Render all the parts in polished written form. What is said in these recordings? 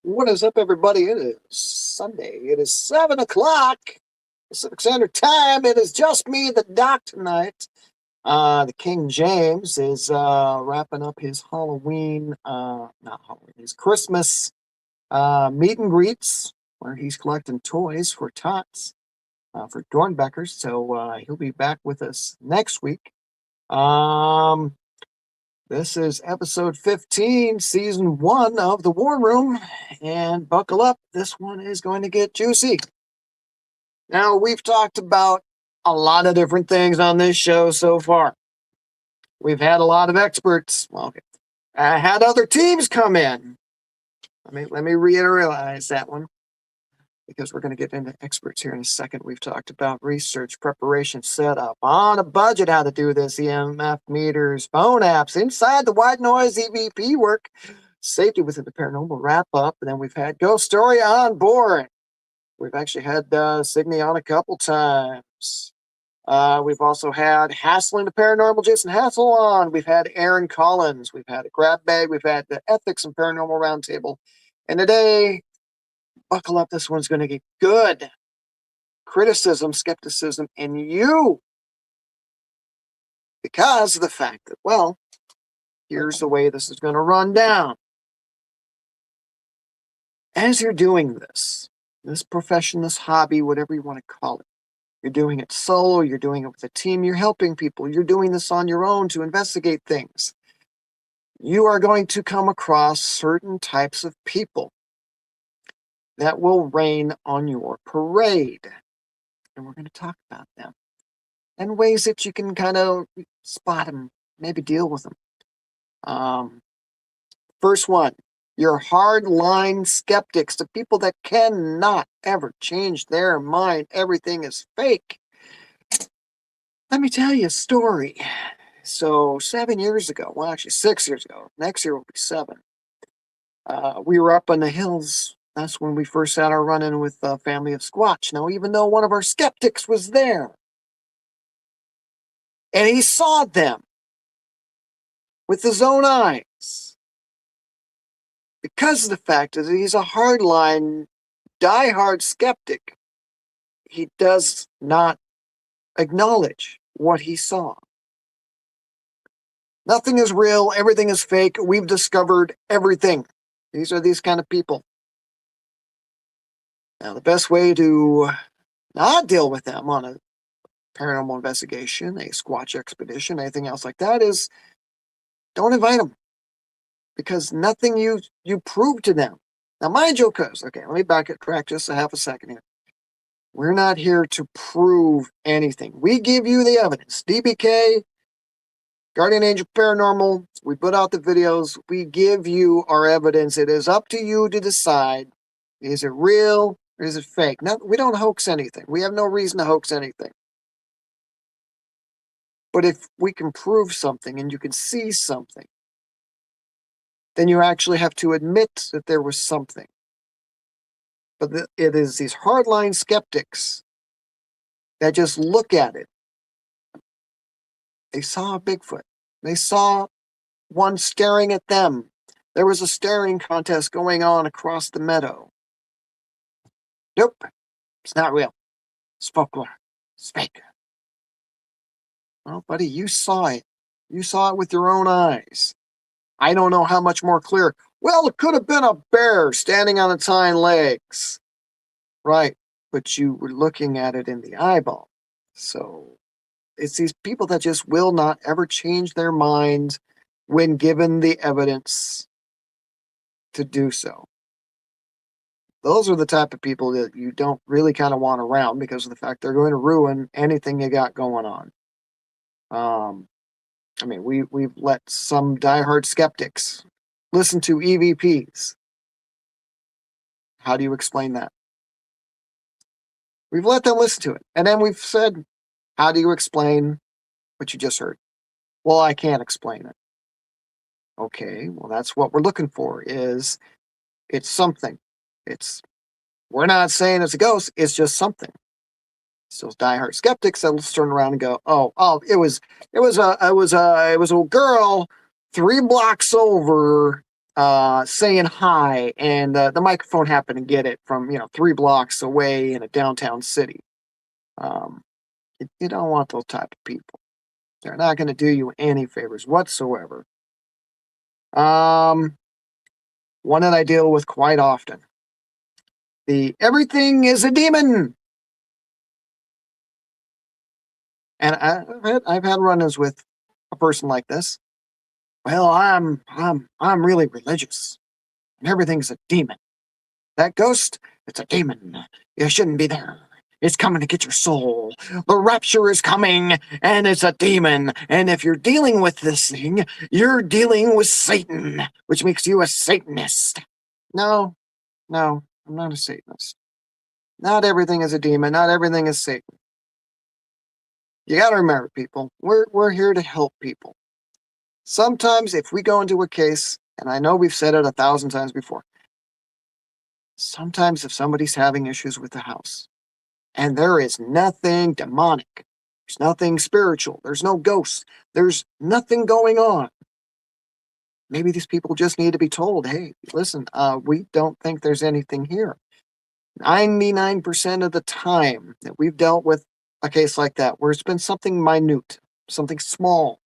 What is up, everybody? It is Sunday. It is 7 o'clock Pacific Standard Time. It is just me, the doc, tonight. The King James is wrapping up his Halloween, not Halloween, his Christmas meet and greets, where he's collecting toys for tots, for Dornbeckers. So he'll be back with us next week. This is episode 15, season 1 of The War Room, and buckle up, this one is going to get juicy. Now, we've talked about a lot of different things on this show so far. We've had a lot of experts. Well, I had other teams come in. Let me reiterate that one, because we're going to get into experts here in a second. We've talked about research, preparation, setup, on a budget, how to do this, EMF meters, phone apps, inside the white noise EVP work, safety within the paranormal wrap up, and then we've had Ghost Story on board. We've actually had Signy on a couple times. We've also had Hassling the Paranormal, Jason Hassel on. We've had Aaron Collins. We've had a grab bag. We've had the Ethics and Paranormal Roundtable. And today, buckle up, this one's going to get good. Criticism, skepticism, and you. Because of the fact that, well, here's the way this is going to run down. As you're doing this profession, this hobby, whatever you want to call it, you're doing it solo, you're doing it with a team, you're helping people, you're doing this on your own to investigate things. You are going to come across certain types of people that will rain on your parade. And we're going to talk about them and ways that you can kind of spot them, maybe deal with them. First one, your hardline skeptics, the people that cannot ever change their mind. Everything is fake. Let me tell you a story. So 7 years ago, well, actually 6 years ago, next year will be 7. We were up in the hills. That's when we first had our run-in with the family of Squatch. Now, even though one of our skeptics was there, and he saw them with his own eyes, because of the fact that he's a hardline, diehard skeptic, he does not acknowledge what he saw. Nothing is real. Everything is fake. We've discovered everything. These are these kind of people. Now, the best way to not deal with them on a paranormal investigation, a Squatch expedition, anything else like that is don't invite them. Because nothing you prove to them. Now, mind you, okay, let me backtrack just a half a second here. We're not here to prove anything. We give you the evidence. DBK, Guardian Angel Paranormal, we put out the videos. We give you our evidence. It is up to you to decide, is it real or is it fake? Now, we don't hoax anything. We have no reason to hoax anything. But if we can prove something and you can see something, then you actually have to admit that there was something. But it is these hardline skeptics that just look at it. They saw a Bigfoot. They saw one staring at them. There was a staring contest going on across the meadow. Nope, it's not real. It's folklore. It's fake. Well, buddy, you saw it. You saw it with your own eyes. I don't know how much more clear. Well, it could have been a bear standing on its hind legs. Right, but you were looking at it in the eyeball. So it's these people that just will not ever change their mind when given the evidence to do so. Those are the type of people that you don't really kind of want around because of the fact they're going to ruin anything you got going on. We've let some diehard skeptics listen to EVPs. How do you explain that? We've let them listen to it. And then we've said, how do you explain what you just heard? Well, I can't explain it. Okay, well, that's what we're looking for, is it's something. We're not saying it's a ghost, it's just something. It's those diehard skeptics that'll turn around and go, it was a girl 3 blocks over saying hi, and the microphone happened to get it from 3 blocks away in a downtown city. Um, you don't want those type of people. They're not going to do you any favors whatsoever. One that I deal with quite often. The everything is a demon. And I've had run-ins with a person like this. Well, I'm really religious, and everything's a demon. That ghost, it's a demon. You shouldn't be there. It's coming to get your soul. The rapture is coming, and it's a demon. And if you're dealing with this thing, you're dealing with Satan, which makes you a Satanist. No, no, I'm not a Satanist. Not everything is a demon. Not everything is Satan. You got to remember, people, we're here to help people. Sometimes if we go into a case, and I know we've said it 1,000 times before, sometimes if somebody's having issues with the house, and there is nothing demonic, there's nothing spiritual, there's no ghosts, there's nothing going on, maybe these people just need to be told, hey, listen, we don't think there's anything here. 99% of the time that we've dealt with a case like that, where it's been something minute, something small,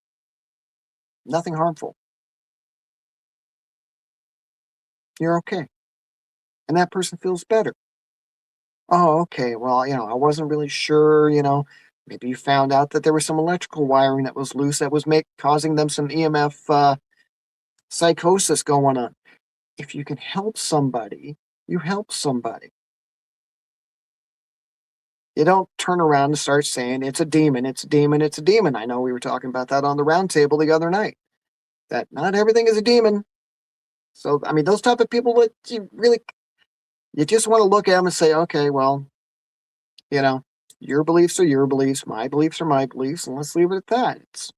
nothing harmful, you're okay. And that person feels better. Oh, okay. Well, I wasn't really sure, maybe you found out that there was some electrical wiring that was loose that was causing them some EMF psychosis going on. If you can help somebody, you help somebody. You don't turn around and start saying it's a demon, it's a demon, it's a demon. I know we were talking about that on the round table the other night, that not everything is a demon. So, I mean, those type of people that you just want to look at them and say, okay, well, your beliefs are your beliefs, my beliefs are my beliefs, and let's leave it at that.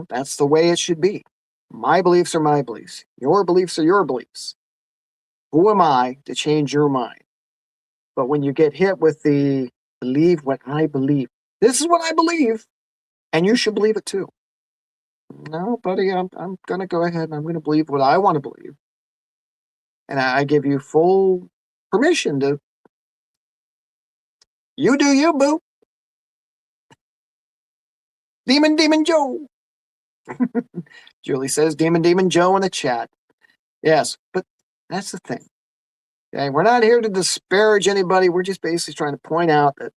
That's the way it should be. My beliefs are my beliefs. Your beliefs are your beliefs. Who am I to change your mind? But when you get hit with the believe what I believe, this is what I believe, and you should believe it too. No, buddy, I'm going to go ahead and I'm going to believe what I want to believe. And I give you full permission to, you do you, boo. Demon, Demon Joe. Julie says Demon, Demon Joe in the chat. Yes, but that's the thing. Okay, we're not here to disparage anybody. We're just basically trying to point out that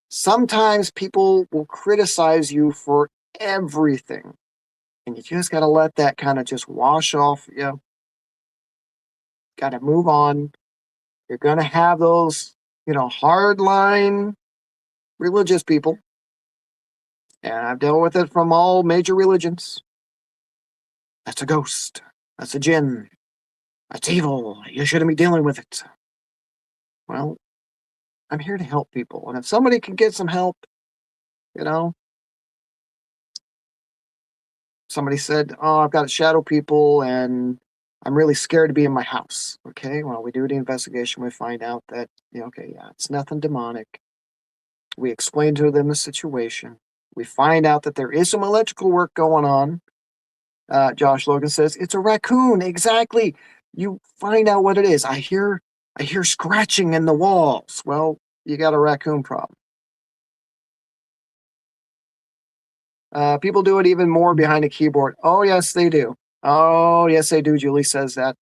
sometimes people will criticize you for everything. And you just got to let that kind of just wash off. Got to move on. You're going to have those, hardline religious people. And I've dealt with it from all major religions. That's a ghost. That's a jinn. That's evil. You shouldn't be dealing with it. Well, I'm here to help people. And if somebody can get some help, somebody said, oh, I've got shadow people and I'm really scared to be in my house. Okay, well, we do the investigation. We find out that, it's nothing demonic. We explain to them the situation. We find out that there is some electrical work going on. Josh Logan says, it's a raccoon. Exactly. You find out what it is. I hear scratching in the walls. Well, you got a raccoon problem. People do it even more behind a keyboard. Oh, yes, they do. Oh, yes, they do. Julie says that.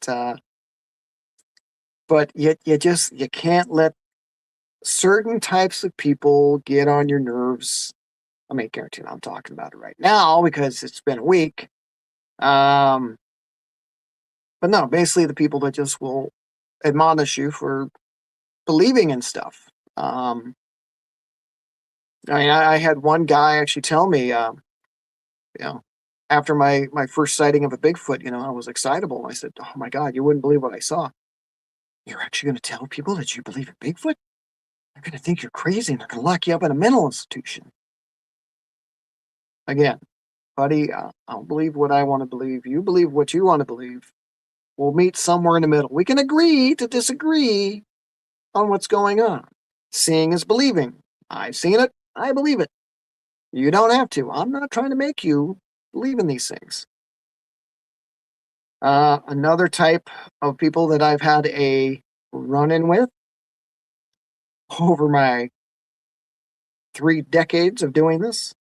But you can't let certain types of people get on your nerves. I mean, guarantee I'm talking about it right now because it's been a week. But no, basically the people that just will admonish you for believing in stuff. I mean, I had one guy actually tell me, after my first sighting of a Bigfoot, I was excitable. I said, oh my God, you wouldn't believe what I saw. You're actually going to tell people that you believe in Bigfoot? They're going to think you're crazy and they're going to lock you up in a mental institution. Again, buddy, I'll believe what I want to believe. You believe what you want to believe. We'll meet somewhere in the middle. We can agree to disagree on what's going on. Seeing is believing. I've seen it. I believe it. You don't have to. I'm not trying to make you believe in these things. Another type of people that I've had a run-in with over my 3 decades of doing this,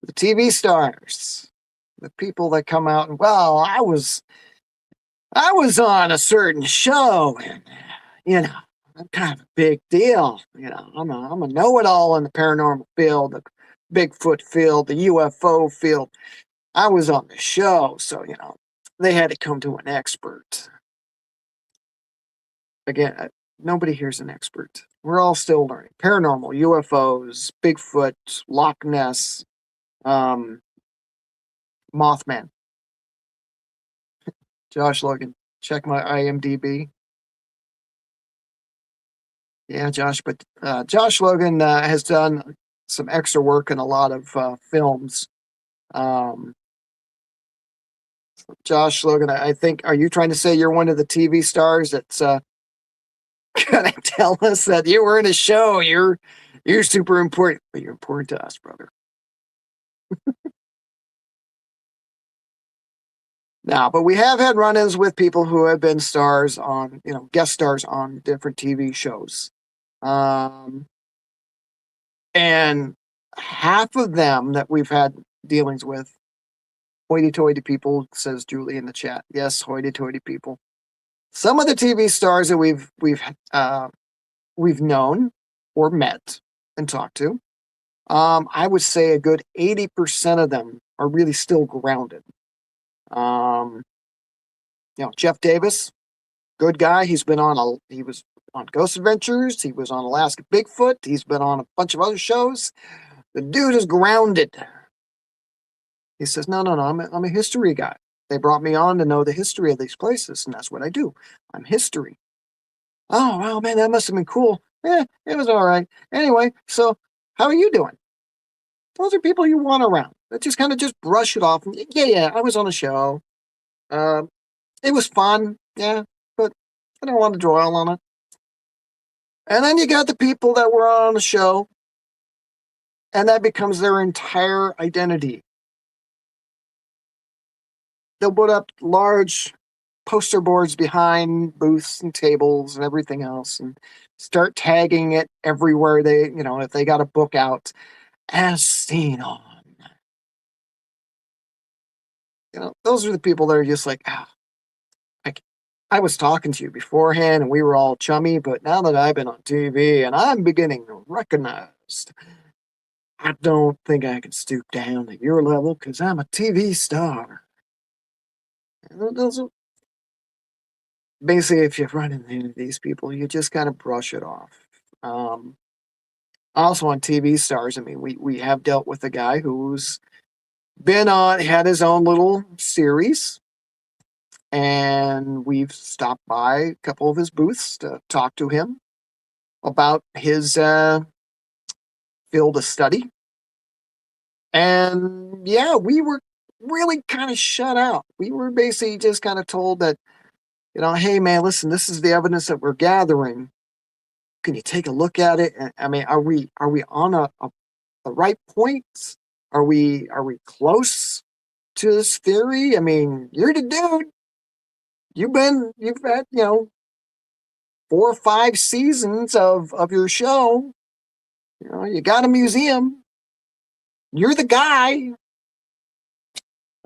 the TV stars, the people that come out and, well, I was on a certain show, and I'm kind of a big deal. I'm a know-it-all in the paranormal field, the Bigfoot field, the UFO field. I was on the show, so they had to come to an expert. Again, nobody here's an expert. We're all still learning. Paranormal, UFOs, Bigfoot, Loch Ness, Mothman. Josh Logan, check my IMDb. Yeah, Josh, but Josh Logan has done some extra work in a lot of films. Um, Josh Logan, I think, are you trying to say you're one of the TV stars that's gonna tell us that you were in a show? You're super important, but you're important to us, brother. Now, but we have had run-ins with people who have been stars on, guest stars on different TV shows. And half of them that we've had dealings with, hoity-toity people, says Julie in the chat. Yes, hoity-toity people. Some of the TV stars that we've known or met and talked to, I would say a good 80% of them are really still grounded. Jeff Davis, good guy. He was on Ghost Adventures. He was on Alaska Bigfoot. He's been on a bunch of other shows. The dude is grounded. He says, no, I'm a history guy. They brought me on to know the history of these places, and that's what I do. I'm history. Oh, wow, man, that must have been cool. It was all right. Anyway, so how are you doing? Those are people you want around. That just kind of just brush it off. Yeah, I was on a show. It was fun, yeah, but I don't want to dwell on it. And then you got the people that were on the show, and that becomes their entire identity. They'll put up large poster boards behind booths and tables and everything else and start tagging it everywhere if they got a book out, as seen on. Those are the people that are just like, I was talking to you beforehand and we were all chummy, but now that I've been on TV and I'm beginning to recognize, I don't think I can stoop down to your level because I'm a TV star. Those are, basically, if you run into these people, you just kind of brush it off. Also on TV stars, I mean, we have dealt with a guy who's had his own little series, and we've stopped by a couple of his booths to talk to him about his field of study. And yeah, we were really kind of shut out. We were basically just kind of told that, hey man, listen, this is the evidence that we're gathering. Can you take a look at it? I mean, are we on the right points? Are we close to this theory? I mean, you're the dude. You've had 4 or 5 seasons of your show. You got a museum. You're the guy.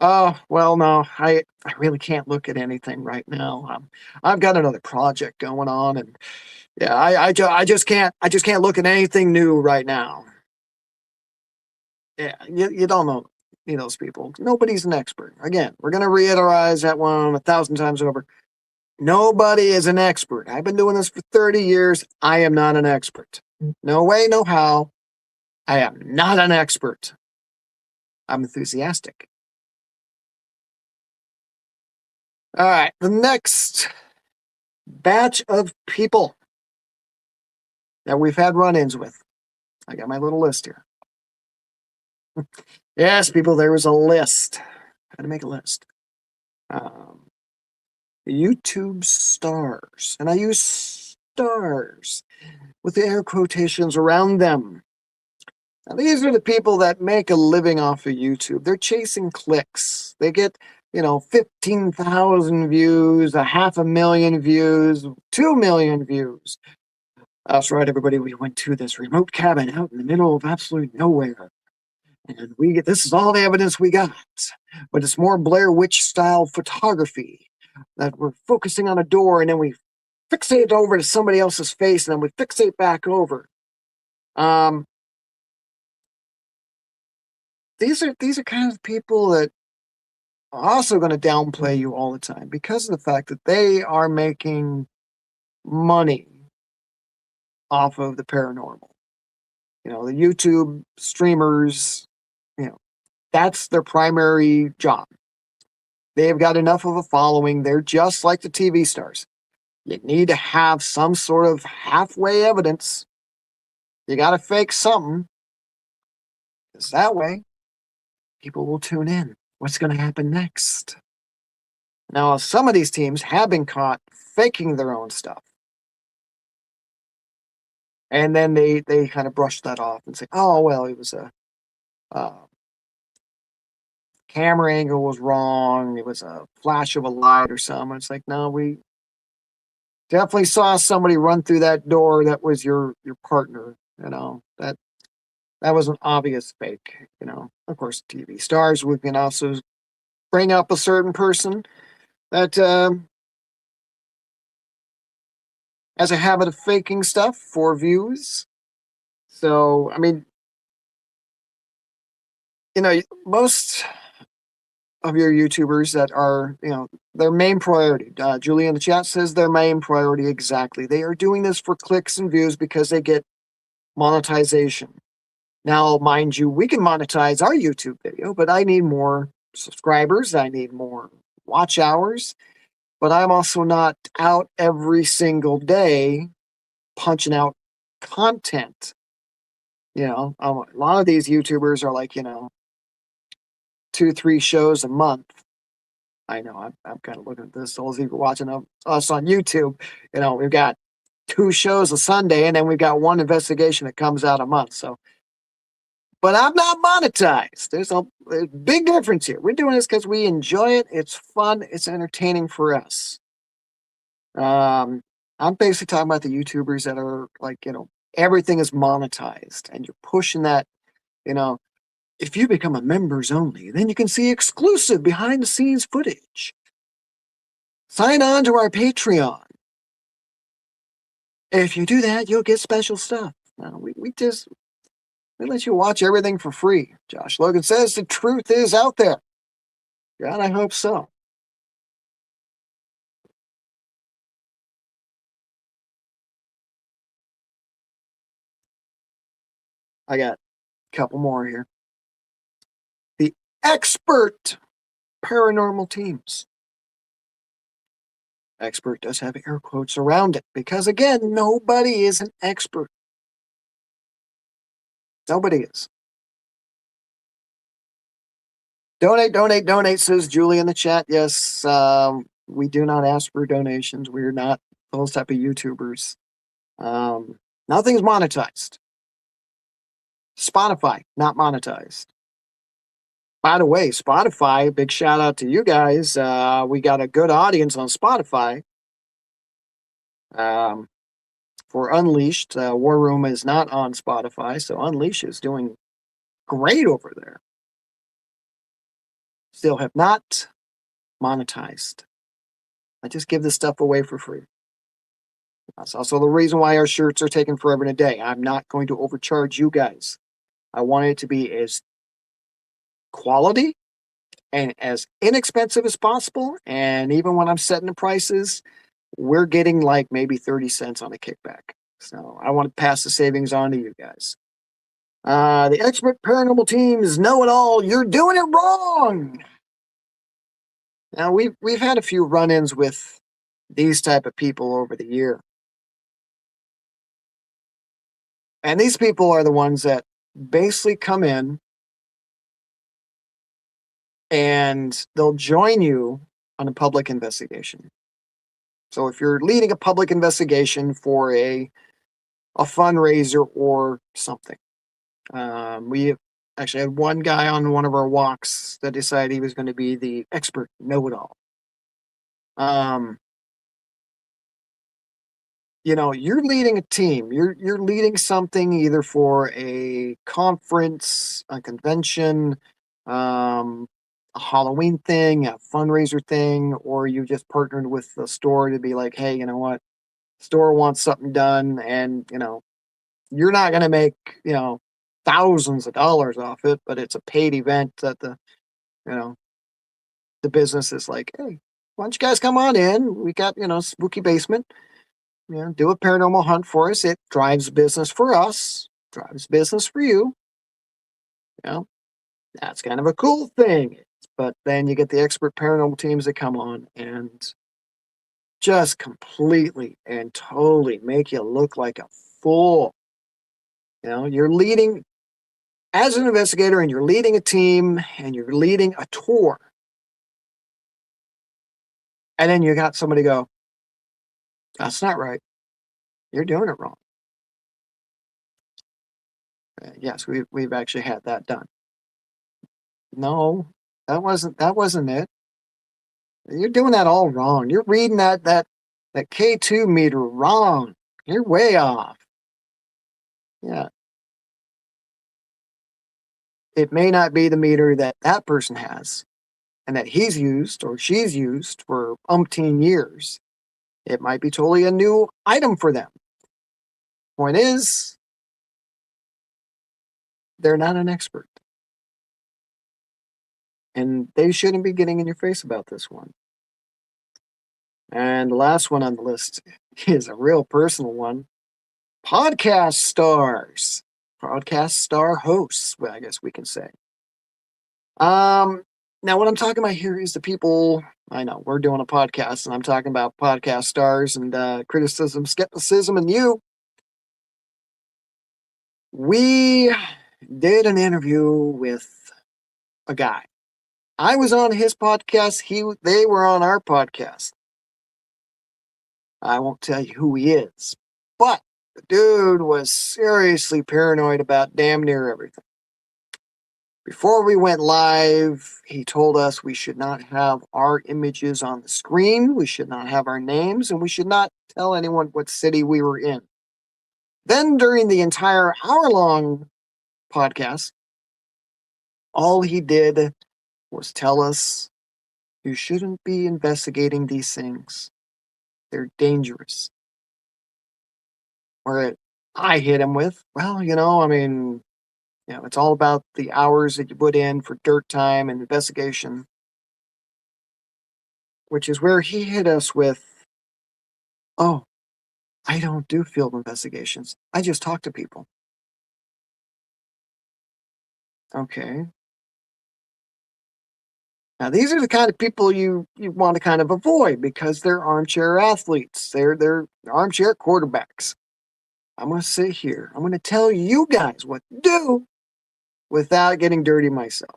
Oh, well, no, I really can't look at anything right now. I've got another project going on, and yeah, I just can't look at anything new right now. Yeah, you don't know those people. Nobody's an expert. Again, we're gonna reiterate that one 1,000 times over. Nobody is an expert. I've been doing this for 30 years. I am not an expert. No way, no how. I am not an expert. I'm enthusiastic. All right, the next batch of people that we've had run-ins with. I got my little list here. Yes, people, there was a list. I had to make a list. YouTube stars. And I use stars with the air quotations around them. Now, these are the people that make a living off of YouTube. They're chasing clicks. They get 15,000 views, 500,000 views, 2 million views. That's right, everybody. We went to this remote cabin out in the middle of absolute nowhere. And this is all the evidence we got. But it's more Blair Witch style photography that we're focusing on a door and then we fixate over to somebody else's face and then we fixate back over. These are kind of people that are also going to downplay you all the time because of the fact that they are making money off of the paranormal. The YouTube streamers, that's their primary job. They've got enough of a following. They're just like the TV stars. You need to have some sort of halfway evidence. You got to fake something. Because that way, people will tune in. What's going to happen next? Now, some of these teams have been caught faking their own stuff. And then they kind of brush that off and say, oh, well, it was a camera angle was wrong. It was a flash of a light or something. It's like, no, we definitely saw somebody run through that door. That was your partner. That was an obvious fake. Of course, TV stars, we can also bring up a certain person that has a habit of faking stuff for views. So, I mean, most of your YouTubers that are, their main priority. Julie in the chat says their main priority exactly. They are doing this for clicks and views because they get monetization. Now, mind you, we can monetize our YouTube video, but I need more subscribers. I need more watch hours. But I'm also not out every single day punching out content. A lot of these YouTubers are like, 2-3 shows a month. I know, I'm kind of looking at this. Those of you watching us on YouTube, we've got 2 shows a Sunday, and then we've got 1 investigation that comes out a month. So, but I'm not monetized. There's a big difference here. We're doing this because we enjoy it. It's fun. It's entertaining for us. I'm basically talking about the YouTubers that are like, everything is monetized, and you're pushing that, if you become a members only, then you can see exclusive behind the scenes footage. Sign on to our Patreon. If you do that, you'll get special stuff. We let you watch everything for free. Josh Logan says the truth is out there. God, I hope so. I got a couple more here. The expert paranormal teams. Expert does have air quotes around it because, again, nobody is an expert. Nobody is. Donate, says Julie in the chat. Yes, we do not ask for donations. We're not those type of YouTubers. Nothing's monetized. Spotify, not monetized. By the way, Spotify, big shout out to you guys. We got a good audience on Spotify. For Unleashed, War Room is not on Spotify, so Unleashed is doing great over there. Still have not monetized. I just give this stuff away for free. That's also the reason why our shirts are taking forever and a day. I'm not going to overcharge you guys. I want it to be as quality and as inexpensive as possible. And even when I'm setting the prices, we're getting like maybe 30 cents on a kickback. So I want to pass the savings on to you guys. The expert paranormal teams know it all. You're doing it wrong. Now we've had a few run-ins with these type of people over the year. And these people are the ones that basically come in and they'll join you on a public investigation. So if you're leading a public investigation for a fundraiser or something, we actually had one guy on one of our walks that decided he was going to be the expert know-it-all. Um, you're leading a team. You're leading something either for a conference, a convention, um, a Halloween thing, a fundraiser thing, or you just partnered with the store to be like, hey, you know what? Store wants something done, and you're not going to make thousands of dollars off it, but it's a paid event that you know the business is like, hey, why don't you guys come on in? We got spooky basement. Do a paranormal hunt for us. It drives business for us, drives business for you. You know, that's kind of a cool thing. But then you get the expert paranormal teams that come on and just completely and totally make you look like a fool. You're leading as an investigator and you're leading a team and you're leading a tour. And then you got somebody go, that's not right. You're doing it wrong. Yes, we've actually had that done. No, that wasn't it. You're doing that all wrong. You're reading that K2 meter wrong. You're way off. Yeah. It may not be the meter that that person has and that he's used or she's used for umpteen years. It might be totally a new item for them. Point is, they're not an expert. And they shouldn't be getting in your face about this one. And the last one on the list is a real personal one. Podcast stars. Podcast star hosts, well, I guess we can say. Now what I'm talking about here is the people. I know we're doing a podcast and I'm talking about podcast stars and criticism, skepticism, and you. We did an interview with a guy. I was on his podcast. They were on our podcast. I won't tell you who he is, but the dude was seriously paranoid about damn near everything. Before we went live, he told us we should not have our images on the screen, we should not have our names, and we should not tell anyone what city we were in. Then during the entire hour-long podcast, all he did was tell us, you shouldn't be investigating these things. They're dangerous. Where I hit him with, well, it's all about the hours that you put in for dirt time and investigation, which is where he hit us with, oh, I don't do field investigations. I just talk to people. Okay. Now, these are the kind of people you want to kind of avoid because they're armchair athletes. They're armchair quarterbacks. I'm going to sit here. I'm going to tell you guys what to do without getting dirty myself.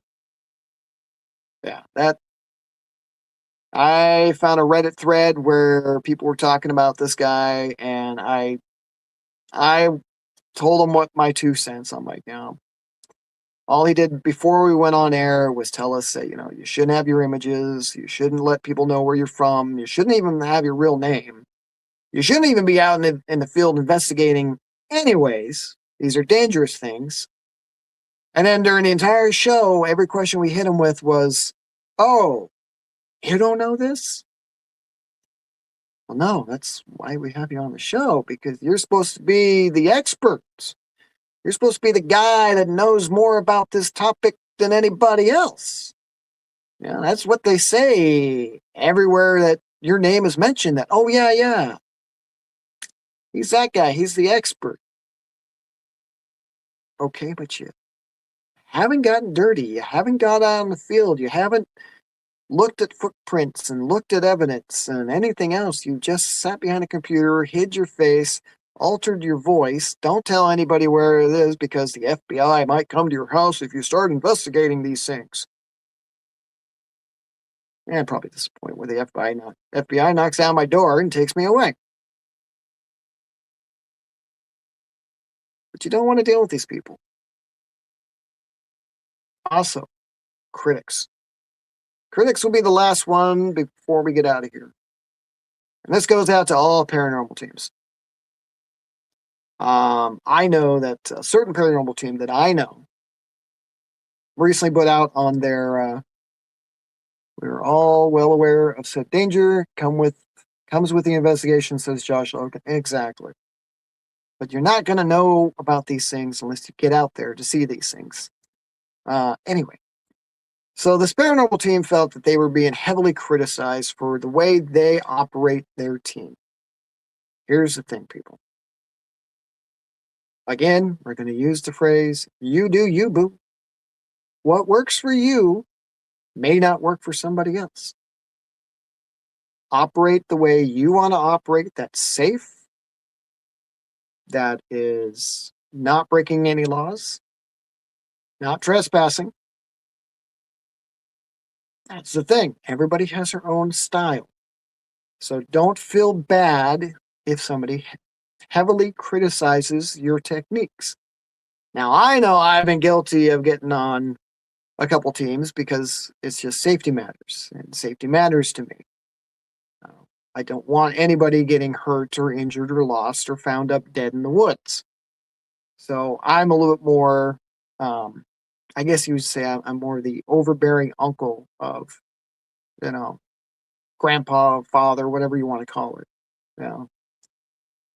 Yeah, I found a Reddit thread where people were talking about this guy, and I told him what my 2 cents. I'm like, all he did before we went on air was tell us that, you shouldn't have your images, you shouldn't let people know where you're from, you shouldn't even have your real name, you shouldn't even be out in the field investigating anyways. These are dangerous things. And then during the entire show, every question we hit him with was, oh, you don't know this? Well, no, that's why we have you on the show, because you're supposed to be the expert. You're supposed to be the guy that knows more about this topic than anybody else. That's what they say everywhere that your name is mentioned, that, oh, yeah, he's that guy. He's the expert. Okay, but you haven't gotten dirty. You haven't got out on the field. You haven't looked at footprints and looked at evidence and anything else. You just sat behind a computer, hid your face, altered your voice. Don't tell anybody where it is because the FBI might come to your house if you start investigating these things. And probably this point where the FBI knocks down my door and takes me away. But you don't want to deal with these people. Also, critics. Critics will be the last one before we get out of here. And this goes out to all paranormal teams. I know that a certain paranormal team that I know recently put out on their, we're all well aware of said danger, comes with the investigation, says Josh Logan. Exactly. But you're not going to know about these things unless you get out there to see these things. Anyway, so this paranormal team felt that they were being heavily criticized for the way they operate their team. Here's the thing, people. Again, we're going to use the phrase, you do you, boo. What works for you may not work for somebody else. Operate the way you want to operate, that's safe, that is not breaking any laws, not trespassing. That's the thing. Everybody has their own style. So don't feel bad if somebody heavily criticizes your techniques. Now, I know I've been guilty of getting on a couple teams because it's just safety matters, and safety matters to me. I don't want anybody getting hurt or injured or lost or found up dead in the woods. So I'm a little bit more, I guess you would say I'm more the overbearing uncle of, grandpa, father, whatever you want to call it. You know,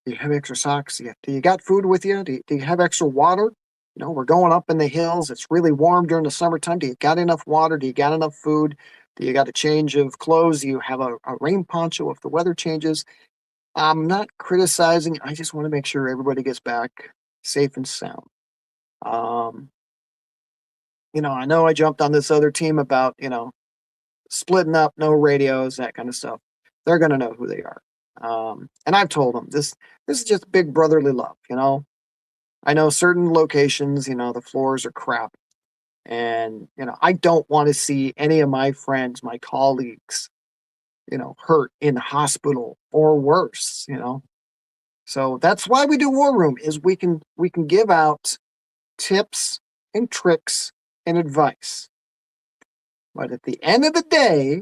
do you have extra socks? Do you got food with you? Do you have extra water? We're going up in the hills. It's really warm during the summertime. Do you got enough water? Do you got enough food? Do you got a change of clothes? Do you have a rain poncho if the weather changes? I'm not criticizing. I just want to make sure everybody gets back safe and sound. I know I jumped on this other team about, splitting up, no radios, that kind of stuff. They're going to know who they are. And I've told them this is just big brotherly love, I know certain locations, the floors are crap. And, I don't want to see any of my friends, my colleagues, hurt in the hospital or worse, So that's why we do War Room, is we can give out tips and tricks and advice. But at the end of the day,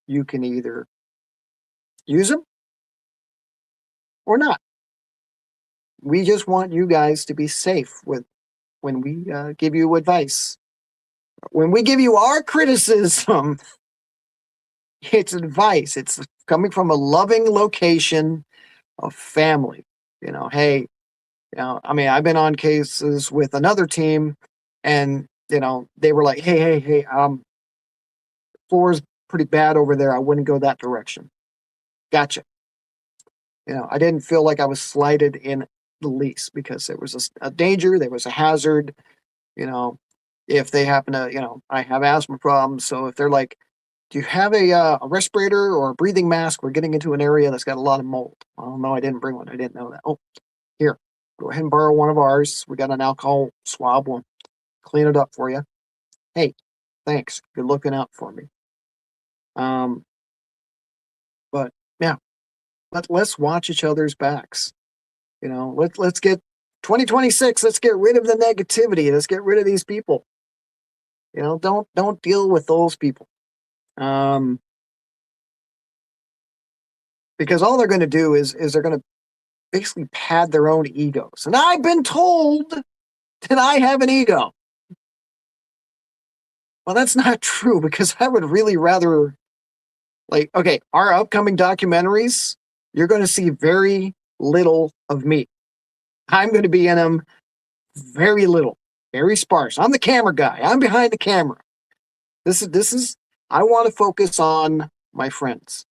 you can either use them or not. We just want you guys to be safe when we give you advice. When we give you our criticism, it's advice. It's coming from a loving location of family. Hey, I've been on cases with another team, and they were like, hey, floor's pretty bad over there. I wouldn't go that direction. Gotcha. I didn't feel like I was slighted in the least because there was a danger, there was a hazard. If they happen to, I have asthma problems, so if they're like, do you have a respirator or a breathing mask? We're getting into an area that's got a lot of mold. Oh, no, I didn't bring one. I didn't know that. Oh, here, go ahead and borrow one of ours. We got an alcohol swab. We'll clean it up for you. Hey, thanks. You're looking out for me. But yeah, let's watch each other's backs. Let's get 2026. Let's get rid of the negativity. Let's get rid of these people. Don't deal with those people. Because all they're going to do is they're going to basically pad their own egos. And I've been told that I have an ego. Well, that's not true, because I would really rather, okay, our upcoming documentaries, you're going to see very little of me. I'm going to be in them very little, very sparse. I'm the camera guy. I'm behind the camera. This is, I want to focus on my friends.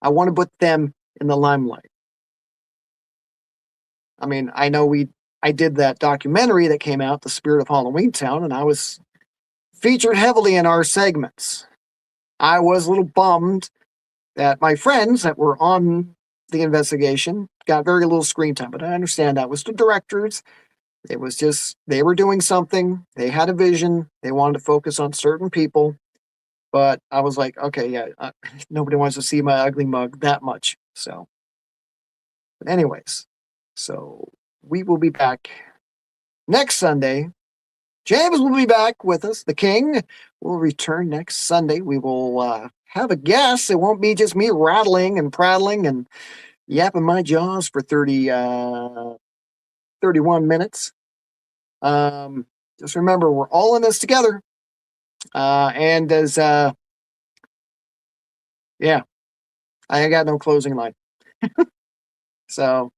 I want to put them in the limelight. I know I did that documentary that came out, The Spirit of Halloween Town, and I was featured heavily in our segments. I was a little bummed that my friends that were on the investigation got very little screen time, but I understand that was the directors. It was just, they were doing something. They had a vision. They wanted to focus on certain people. But I was like, okay, yeah, nobody wants to see my ugly mug that much. So, but anyways, so we will be back next Sunday James will be back with us. The King will return next Sunday. We will have a guest. It won't be just me rattling and prattling and yapping my jaws for 31 minutes. Just remember, we're all in this together. And as, yeah, I got no closing line. So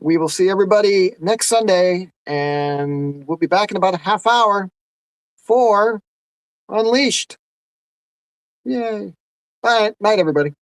we will see everybody next Sunday, and we'll be back in about a half hour for Unleashed. Yay. Bye. Night, everybody.